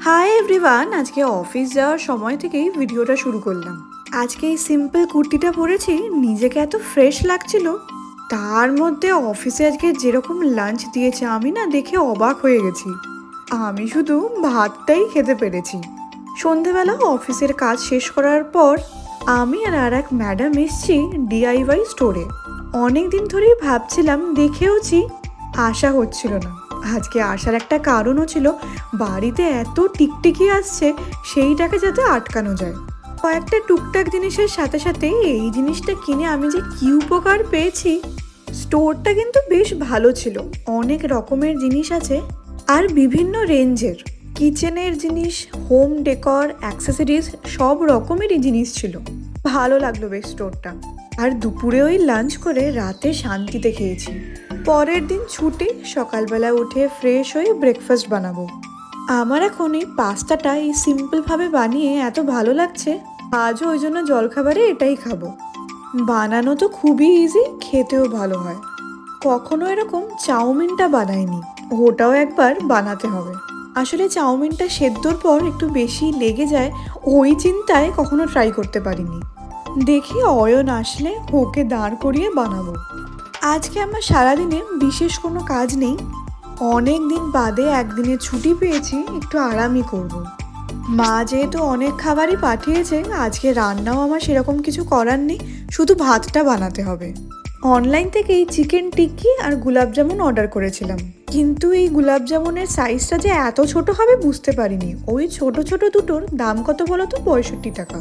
Hi everyone, আজকে office যাওয়ার সময় থেকেই ভিডিওটা শুরু করলাম। আজকে এই সিম্পল কুর্তিটা পরেছি, নিজেকে এত ফ্রেশ লাগছিল। তার মধ্যে অফিসে আজকে যেরকম লাঞ্চ দিয়েছে আমি না দেখে অবাক হয়ে গেছি। আমি শুধু ভাতটাই খেতে পেরেছি। সন্ধেবেলা অফিসের কাজ শেষ করার পর আমি আর এক ম্যাডাম এসছি ডিআইওয়াই স্টোরে। অনেক দিন ধরেই ভাবছিলাম, দেখেওছি, আশা হচ্ছিল না। আজকে আসার একটা কারণও ছিল, বাড়িতে এত টিকটিকি আসছে, সেইটাকে যাতে আটকানো যায়। কয়েকটা টুকটাক জিনিসের সাথে সাথে এই জিনিসটা কিনে আমি যে কি উপকার পেয়েছি। স্টোরটা কিন্তু বেশ ভালো ছিল, অনেক রকমের জিনিস আছে আর বিভিন্ন রেঞ্জের কিচেনের জিনিস, হোম ডেকর, অ্যাক্সেসরিজ সব রকমেরই জিনিস ছিল। ভালো লাগলো বেশ স্টোরটা। আর দুপুরে ওই লাঞ্চ করে রাতে শান্তিতে খেয়েছি। পরের দিন ছুটি, সকালবেলা উঠে ফ্রেশ হয়ে ব্রেকফাস্ট বানাবো। আমার এখন এই পাস্তাটা এই সিম্পলভাবে বানিয়ে এত ভালো লাগছে, আজও ওই জন্য জলখাবারে এটাই খাবো। বানানো তো খুবই ইজি, খেতেও ভালো হয়। কখনো এরকম চাউমিনটা বানাইনি, ওটাও একবার বানাতে হবে। আসলে চাউমিনটা সেদ্ধর পর একটু বেশি লেগে যায়, ওই চিন্তায় কখনো ট্রাই করতে পারিনি। দেখি অয়ন আসলে ওকে দাঁড় করিয়ে বানাবো। আজকে আমার সারাদিনে বিশেষ কোনো কাজ নেই, অনেক দিন বাদে একদিনের ছুটি পেয়েছি, একটু আরামই করব। মা যেহেতু অনেক খাবারই পাঠিয়েছে, আজকে রান্নাও আমার সেরকম কিছু করার নেই, শুধু ভাতটা বানাতে হবে। অনলাইন থেকে এই চিকেন টিক্কি আর গুলাবজামুন অর্ডার করেছিলাম, কিন্তু এই গুলাবজামুনের সাইজটা যে এত ছোট হবে বুঝতে পারিনি। ওই ছোট ছোট দুটোর দাম কত বলো তো? 65 টাকা।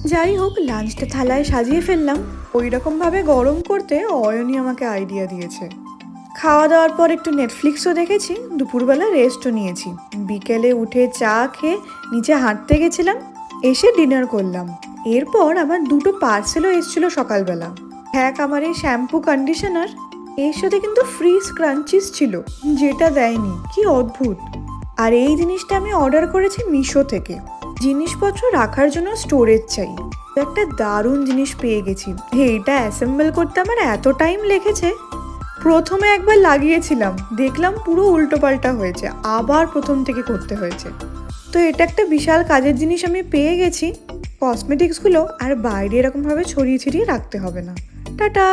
যাই হোক, লাঞ্চটা থালায় সাজিয়ে ফেললাম। ওই রকমভাবে গরম করতে অয়নই আমাকে আইডিয়া দিয়েছে। খাওয়া দাওয়ার পর একটু নেটফ্লিক্সও দেখেছি, দুপুরবেলা রেস্টও নিয়েছি। বিকেলে উঠে চা খেয়ে নিচে হাঁটতে গেছিলাম, এসে ডিনার করলাম। এরপর আমার দুটো পার্সেলও এসেছিল সকালবেলা। এক আমার এই শ্যাম্পু কন্ডিশনার, এর সাথে কিন্তু ফ্রি স্ক্রাঞ্চিস ছিল, যেটা দেয়নি, কি অদ্ভুত। আর এই জিনিসটা আমি অর্ডার করেছি মিশো থেকে। জিনিসপত্র রাখার জন্য স্টোরেজ চাই, একটা দারুণ জিনিস পেয়ে গেছি। এইটা অ্যাসেম্বল করতে আমার এত টাইম লেগেছে। প্রথমে একবার লাগিয়েছিলাম, দেখলাম পুরো উল্টোপাল্টা হয়েছে, আবার প্রথম থেকে করতে হয়েছে। তো এটা একটা বিশাল কাজের জিনিস আমি পেয়ে গেছি। কসমেটিক্সগুলো আর বাইরে এরকমভাবে ছড়িয়ে ছিটিয়ে রাখতে হবে না। টাটা।